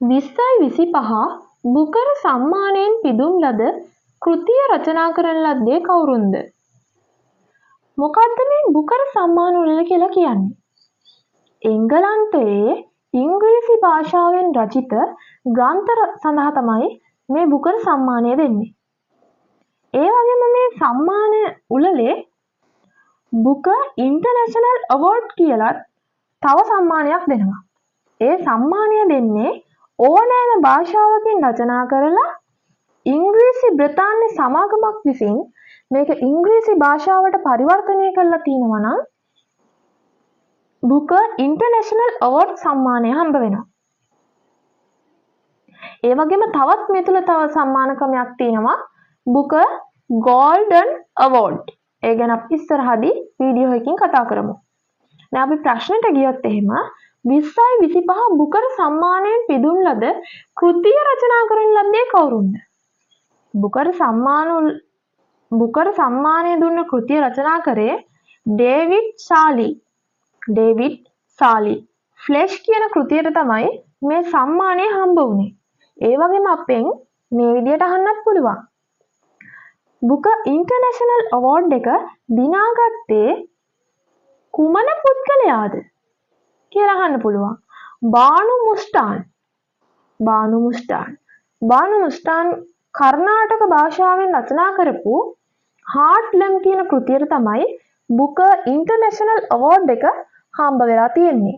2025 බුකර් සම්මානයෙන් පිදුම් ලද කෘතිය රචනා කරන ලද්දේ කවුරුන්ද? මොකද්ද මේ බුකර් සම්මාන උළෙල කියලා කියන්නේ? එංගලන්තයේ ඉංග්‍රීසි භාෂාවෙන් රචිත ග්‍රන්ථ සඳහා තමයි මේ බුකර් සම්මානය දෙන්නේ. ඒ වගේම මේ සම්මාන උළෙලේ බුකර් ඉන්ටර්නැෂනල් අවෝඩ් කියලා තව සම්මානයක් දෙනවා. ඒ සම්මානය දෙන්නේ ඕනෑම භාෂාවකින් රචනා කරලා ඉංග්‍රීසි බ්‍රිතාන්‍ය සමාගමක් විසින් මේක ඉංග්‍රීසි භාෂාවට පරිවර්තනය කරලා තිනවා නම් බුකර් ඉන්ටර්නැෂනල් අවෝඩ් සම්මානය හම්බ වෙනවා. ඒ වගේම තවත් මේ තුල තව සම්මාන ක්‍රමයක් තියෙනවා බුකර් ගෝල්ඩන් අවෝඩ්. ඒ ගැන අපි ඉස්සරහදී වීඩියෝ එකකින් කතා කරමු. දැන් අපි ප්‍රශ්නෙට ගියොත් එහෙම 2025 බුකර් සම්මානයෙන් පිදුම් ලද කෘතිය රචනා කරන ලද්දේ කවුරුන්ද? බුකර් සම්මානය දුන්න කෘතිය රචනා කරේ ඩේවිඩ් සාලි. ෆ්ලෙෂ් කියන කෘතියට තමයි මේ සම්මානය හම්බ වුණේ. ඒ වගේම අපෙන් මේ විදියට අහන්නත් පුළුවන්. බුකර් ඉන්ටර්නැෂනල් අවෝඩ් එක දිනාගත්තේ කුමන පුද්ගලයාද කියලා අහන්න පුළුවන්. බානු මුස්ටාන් කර්ණාටක භාෂාවෙන් රචනා කරපු හාට්ලම් කියන කෘතියට තමයි බුකර් ඉන්ටර්නැෂනල් අවෝඩ් එක හම්බ වෙලා තියෙන්නේ.